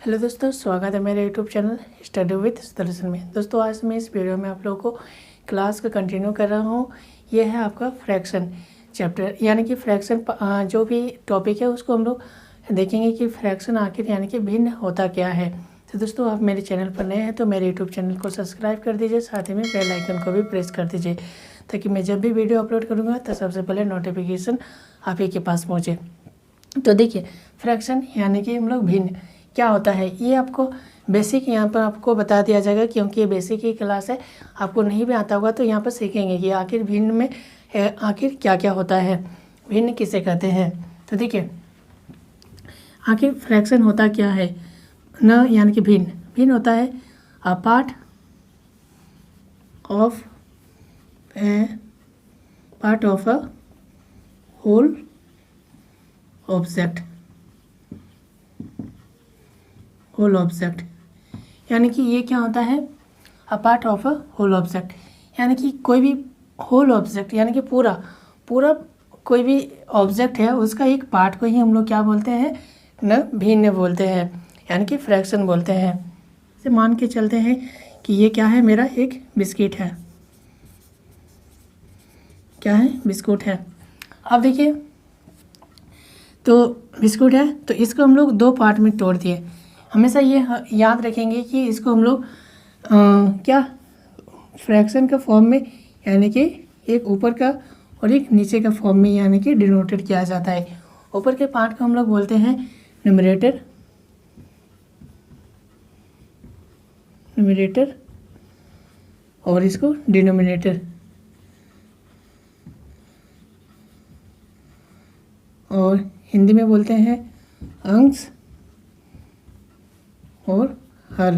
Hello दोस्तों, स्वागत है मेरे YouTube channel study with Sudarshan में। दोस्तों आज मैं इस वीडियो में आप लोगों को क्लास को कंटिन्यू कर रहा हूँ। ये है आपका फ्रैक्शन चैप्टर, यानी कि फ्रैक्शन जो भी टॉपिक है उसको हम लोग देखेंगे कि फ्रैक्शन आखिर यानी कि भिन्न होता क्या है। तो दोस्तों आप मेरे चैनल पर नए हैं तो मेरे यूट्यूब चैनल को सब्सक्राइब कर दीजिए, साथ ही में बेल आइकन को भी प्रेस कर दीजिए ताकि मैं जब भी वीडियो अपलोड करूँगा तो सबसे पहले नोटिफिकेशन आप ही के पास पहुँचे। तो देखिए, फ्रैक्शन यानी कि हम लोग भिन्न क्या होता है ये आपको बेसिक यहाँ पर आपको बता दिया जाएगा, क्योंकि ये बेसिक ही क्लास है। आपको नहीं भी आता होगा तो यहाँ पर सीखेंगे कि आखिर भिन्न में आखिर क्या क्या होता है, भिन्न किसे कहते हैं। तो देखिए, आखिर फ्रैक्शन होता क्या है न, यानी कि भिन्न होता है a part of a whole object, यानी कि ये क्या होता है, a part of a whole object, यानी कि कोई भी होल ऑब्जेक्ट यानी कि पूरा कोई भी ऑब्जेक्ट है उसका एक पार्ट को ही हम लोग क्या बोलते हैं न, भिन्न बोलते हैं, यानी कि फ्रैक्शन बोलते हैं। जैसे मान के चलते हैं कि ये क्या है, मेरा एक बिस्किट है, क्या है, बिस्कुट है। अब देखिए, तो बिस्कुट है तो इसको हम लोग दो पार्ट में तोड़ दिए। हमेशा ये याद रखेंगे कि इसको हम लोग क्या फ्रैक्शन का फॉर्म में, यानी कि एक ऊपर का और एक नीचे का फॉर्म में यानी कि डिनोटेड किया जाता है। ऊपर के पार्ट को हम लोग बोलते हैं न्यूमरेटर और इसको डिनोमिनेटर, और हिंदी में बोलते हैं अंश और हर,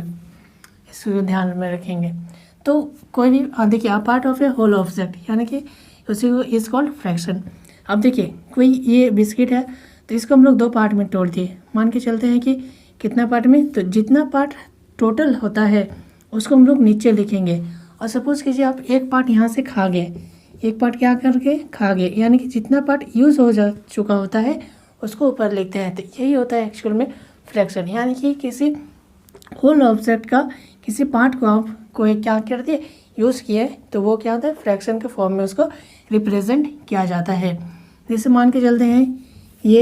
इसको ध्यान में रखेंगे। तो कोई भी देखिए, a part of a whole object यानी कि उसी को इज कॉल्ड फ्रैक्शन। अब देखिए, कोई ये बिस्किट है तो इसको हम लोग दो पार्ट में तोड़ दिए। मान के चलते हैं कि कितना पार्ट में, तो जितना पार्ट टोटल होता है उसको हम लोग नीचे लिखेंगे। और सपोज कीजिए आप एक पार्ट यहाँ से खा गए, एक पार्ट क्या करके खा गए, यानी कि जितना पार्ट यूज़ हो जा चुका होता है उसको ऊपर लिखते हैं। तो यही होता है एक्चुअल में फ्रैक्शन, यानी कि किसी होल ऑब्जेक्ट का किसी पार्ट को आप कोई क्या कर दिए, यूज़ किए, तो वो क्या होता है, फ्रैक्शन के फॉर्म में उसको रिप्रेजेंट किया जाता है। जैसे मान के चलते हैं ये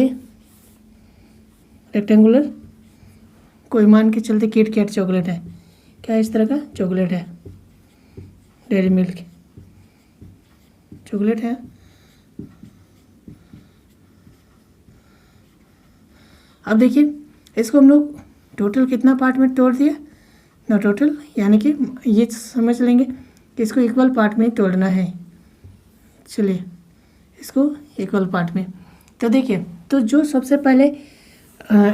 रेक्टेंगुलर, कोई मान के चलते किट कैट चॉकलेट है, क्या इस तरह का चॉकलेट है, डेयरी मिल्क चॉकलेट है। अब देखिए, इसको हम लोग टोटल कितना पार्ट में तोड़ दिया ना, टोटल यानी कि ये समझ लेंगे कि इसको इक्वल पार्ट में तोड़ना है। चलिए इसको इक्वल पार्ट में, तो देखिए, तो जो सबसे पहले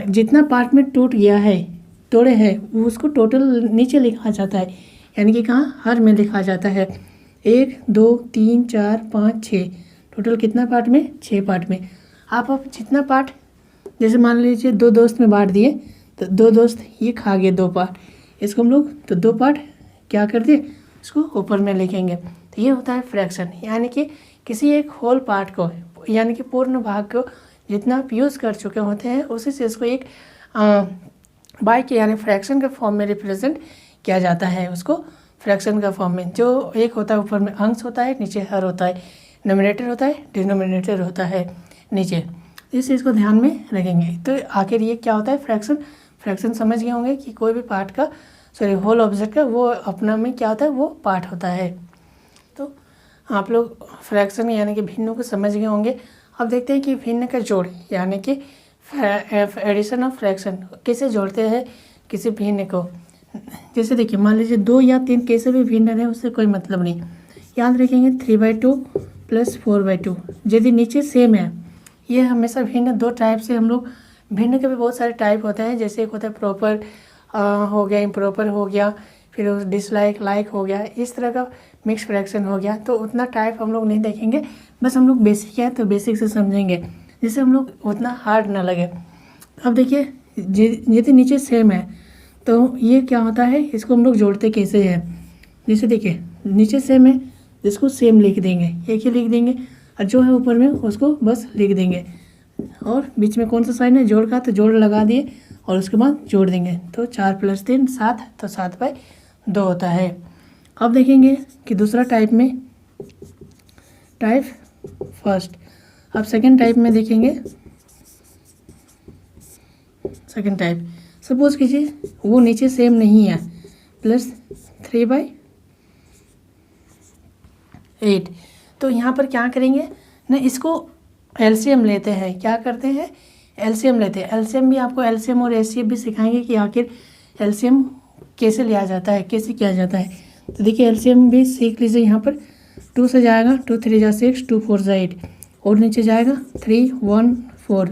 जितना पार्ट में टूट गया है, तोड़े हैं, वो उसको टोटल नीचे लिखा जाता है, यानी कि कहाँ, हर में लिखा जाता है। 1 2 3 4 5 6, टोटल कितना पार्ट में, 6 पार्ट में। आप जितना पार्ट, जैसे मान लीजिए दो दोस्त में बांट दिए, तो दो दोस्त ये खा गए 2 पार्ट, इसको हम लोग तो 2 पार्ट क्या कर दिए, इसको ऊपर में लिखेंगे। तो ये होता है फ्रैक्शन, यानी कि किसी एक होल पार्ट को, यानी कि पूर्ण भाग को जितना आप यूज़ कर चुके होते हैं उसी से इसको एक बाई के यानी फ्रैक्शन के फॉर्म में रिप्रेजेंट किया जाता है। उसको फ्रैक्शन का फॉर्म में जो एक होता है, ऊपर में अंश होता है, नीचे हर होता है, न्यूमरेटर होता है, डिनोमिनेटर होता है नीचे। इस चीज़ को ध्यान में रखेंगे। तो आखिर ये क्या होता है, फ्रैक्शन समझ गए होंगे कि कोई भी पार्ट का, होल ऑब्जेक्ट का वो अपना में क्या होता है, वो पार्ट होता है। तो आप लोग फ्रैक्शन यानी कि भिन्न को समझ गए होंगे। अब देखते हैं कि भिन्न का जोड़ यानी कि एडिशन ऑफ फ्रैक्शन कैसे जोड़ते हैं किसी भिन्न को। जैसे देखिए, मान लीजिए 2 या 3 कैसे भी भिन्न है, उससे कोई मतलब नहीं। याद रखेंगे 3/2 + 4/2 यदि नीचे सेम है, ये हमेशा भिन्न। 2 टाइप से हम लोग, भिन्न के भी बहुत सारे टाइप होते हैं। जैसे एक होता है प्रॉपर हो गया, इम्प्रॉपर हो गया, फिर डिसलाइक लाइक हो गया, इस तरह का मिक्स फ्रैक्शन हो गया। तो उतना टाइप हम लोग नहीं देखेंगे, बस हम लोग बेसिक है तो बेसिक से समझेंगे, जिससे हम लोग उतना हार्ड ना लगे। अब देखिए, यदि नीचे सेम है तो ये क्या होता है, इसको हम लोग जोड़ते कैसे हैं। जैसे देखिए, नीचे सेम है, जिसको सेम लिख देंगे, एक ही लिख देंगे, और जो है ऊपर में उसको बस लिख देंगे। और बीच में कौन सा साइन है, जोड़ का, तो जोड़ लगा दिए और उसके बाद जोड़ देंगे तो 4 + 3 7, तो 7/2 होता है। अब देखेंगे कि दूसरा टाइप में, टाइप फर्स्ट। अब सेकंड टाइप में देखेंगे, सेकंड टाइप सपोज कीजिए वो नीचे सेम नहीं है, +3/8। तो यहाँ पर क्या करेंगे ना, इसको एलसीएम लेते हैं। क्या करते हैं, एलसीएम लेते हैं। एलसीएम भी आपको एलसीएम और एचसीएफ भी सिखाएंगे कि आखिर एलसीएम कैसे लिया जाता है, कैसे किया जाता है। तो देखिए एलसीएम भी सीख लीजिए। यहाँ पर 2 से जाएगा 2 3 जा 6, 2 4 जा 8 और नीचे जाएगा 3 1 4,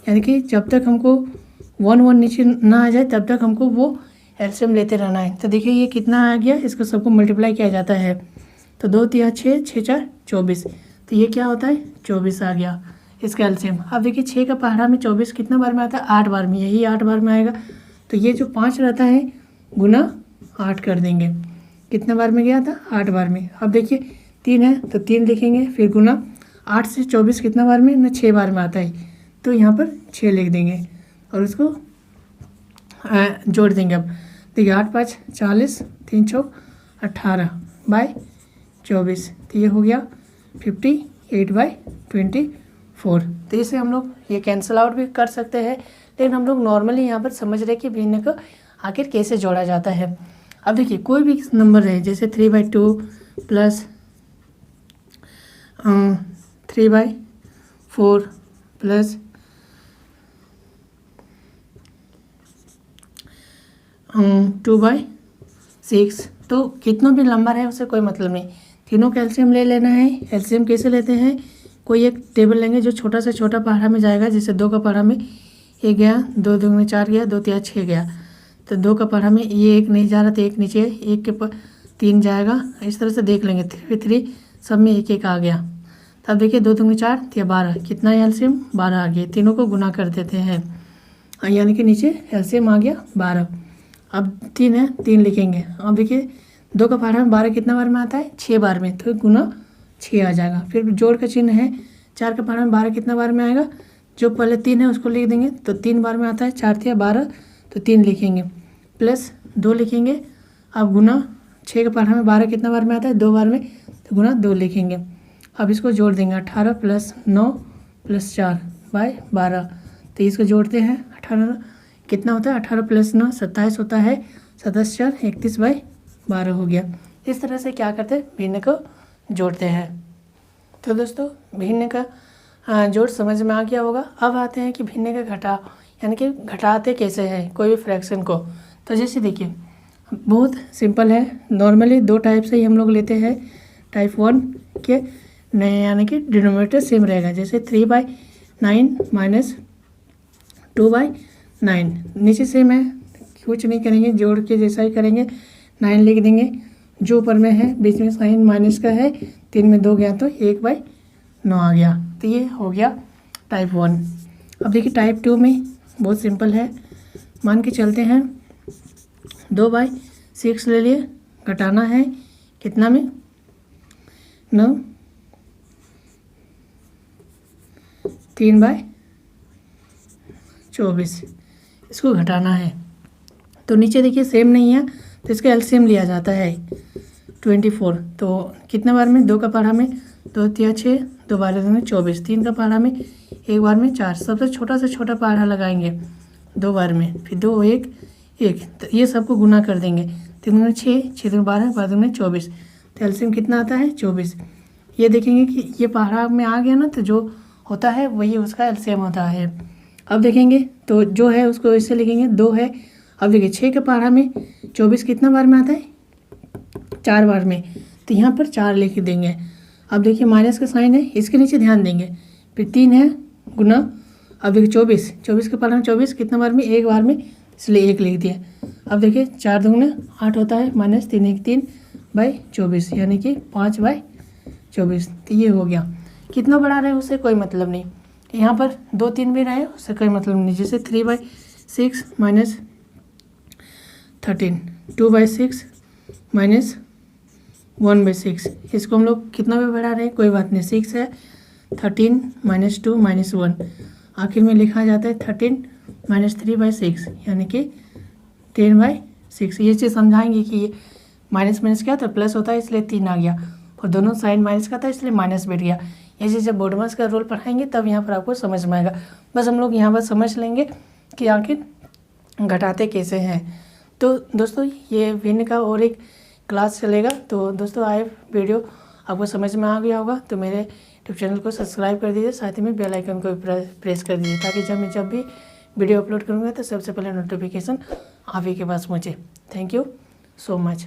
यानी कि जब तक हमको 1 1 नीचे ना आ जाए तब तक हमको वो एलसीएम लेते रहना है। तो देखिए ये कितना आ गया, इसको सबको मल्टीप्लाई किया जाता है। तो 2 3 6, 6 4 24, तो ये क्या होता है 24 आ गया इसका एलसीएम। अब देखिए 6 का पहाड़ा में 24 कितना बार में आता है, 8 बार में, यही 8 बार में आएगा। तो ये जो 5 रहता है गुना 8 कर देंगे, कितने बार में गया था 8 बार में। अब देखिए 3 है तो 3 लिखेंगे, फिर गुना 8 से 24 कितना बार में ना 6 बार में आता है, तो यहाँ पर 6 लिख देंगे और उसको जोड़ देंगे। अब देखिए 8 5 40, 3 6 18/24, तो ये हो गया 58/24। तो इसे हम लोग ये कैंसिल आउट भी कर सकते हैं, लेकिन हम लोग नॉर्मली यहाँ पर समझ रहे कि भिन्न को आखिर कैसे जोड़ा जाता है। अब देखिए कोई भी नंबर रहे, जैसे 3/2 प्लस 3/4 प्लस 2/6, तो कितना भी लंबा रहे उससे कोई मतलब नहीं, तीनों का एलसीएम ले लेना है। एलसीएम कैसे लेते हैं, कोई एक टेबल लेंगे जो छोटा से छोटा पहाड़ा में जाएगा, जैसे 2 का पहाड़ा में 1 गया, 2 2 में 4 गया, 2 3 6 गया। तो 2 का पहाड़ा में ये 1 नहीं जा रहा तो 1 नीचे, 1 के 3 जाएगा, इस तरह से देख लेंगे। 3 3 सब में 1 1 आ गया। तब देखिए 2 2 में 4 तो 12, कितना एलसीएम 12 आ गया। तीनों को गुना कर देते हैं, यानी कि नीचे एलसीएम आ गया 12। अब 3 है, 3 लिखेंगे। अब देखिए 2 का पहाड़ा में 12 कितना बार में आता है 6 बार में, तो गुना 6 आ जाएगा। फिर जोड़ का चिन्ह है, 4 का पहाड़ा में 12 कितना बार में आएगा, जो पहले 3 है उसको लिख देंगे, तो 3 बार में आता है, 4 × 12 तो 3 लिखेंगे, प्लस 2 लिखेंगे। अब गुना 6 का पहाड़ा में 12 कितना बार में आता है 2 बार में, तो गुना 2 लिखेंगे। अब इसको जोड़ देंगे, 18 + 9 + 4/12, तो इसको जोड़ते हैं। 18 कितना होता है, 18 + 9 27 होता है, 27 4 31/12 हो गया। इस तरह से क्या करते हैं, भिन्न को जोड़ते हैं। तो दोस्तों भिन्न का जोड़ समझ में आ गया होगा। अब आते हैं कि भिन्न का घटाव, यानी कि घटाते कैसे हैं कोई भी फ्रैक्शन को। तो जैसे देखिए बहुत सिंपल है, नॉर्मली 2 टाइप से ही हम लोग लेते हैं। टाइप 1 के नए, यानी कि डिनोमिनेटर सेम रहेगा, जैसे 3/9 - 2/9, नीचे सेम है, कुछ नहीं करेंगे, जोड़ के जैसा ही करेंगे, 9 लिख देंगे, जो ऊपर में है बीच में साइन माइनस का है, 3 में 2 गया तो 1/9 आ गया। तो ये हो गया टाइप 1। अब देखिए टाइप 2 में बहुत सिंपल है, मान के चलते हैं 2/6 ले लिए, घटाना है कितना में 9, 3/24, इसको घटाना है। तो नीचे देखिए सेम नहीं है तो इसका एलसीएम लिया जाता है 24। तो कितने बार में, 2 का पहाड़ा में 2 3 6, 2 12 2 24, 3 का पहाड़ा में 1 बार में 4, सबसे छोटा से छोटा पहाड़ा लगाएंगे 2 बार में, फिर 2 1 1, तो ये सबको गुना कर देंगे, 3 में 6, 6 में 12, 12 में 24, तो एलसीएम कितना आता है 24। ये देखेंगे कि ये पहाड़ा में आ गया ना, तो जो होता है वही उसका एलसीएम होता है। अब देखेंगे तो जो है उसको ऐसे लिखेंगे, 2 है। अब देखिए 6 के पहाड़ा में 24 कितना बार में आता है 4 बार में, तो यहाँ पर 4 लिख देंगे। अब देखिए माइनस का साइन है, इसके नीचे ध्यान देंगे, फिर 3 है गुना। अब देखिए 24 के पहाड़ा में 24 कितना बार में 1 बार में, इसलिए 1 लिख दिया। अब देखिए 4 दूनी 8 होता है, -3 1 3/24, यानी कि 5/24, तो ये हो गया। कितना बड़ा रहे उससे कोई मतलब नहीं, यहाँ पर 2 3 भी रहे उससे कोई मतलब नहीं। जैसे 3/6 - 13, 2/6 - 1/6, इसको हम लोग कितना भी बढ़ा रहे हैं कोई बात नहीं। 6 है, 13 - 2 - 1, आखिर में लिखा जाता है 13 -3/6 यानी कि 10/6। ये चीज़ समझाएंगे कि ये माइनस माइनस क्या होता है, प्लस होता है, इसलिए 3 आ गया, और दोनों साइन माइनस का था इसलिए माइनस बैठ गया। ये चीज़ जब बोडमस का रूल पढ़ाएंगे तब यहाँ पर आपको समझ में आएगा। बस हम लोग यहाँ पर समझ लेंगे कि आखिर घटाते कैसे हैं। तो दोस्तों ये भिन्न का और एक क्लास चलेगा। तो दोस्तों आए वीडियो आपको समझ में आ गया होगा तो मेरे यूट्यूब चैनल को सब्सक्राइब कर दीजिए, साथ ही में बेल आइकन को प्रेस कर दीजिए, ताकि जब भी वीडियो अपलोड करूँगा तो सबसे पहले नोटिफिकेशन आप ही के पास पहुँचे। Thank you so much.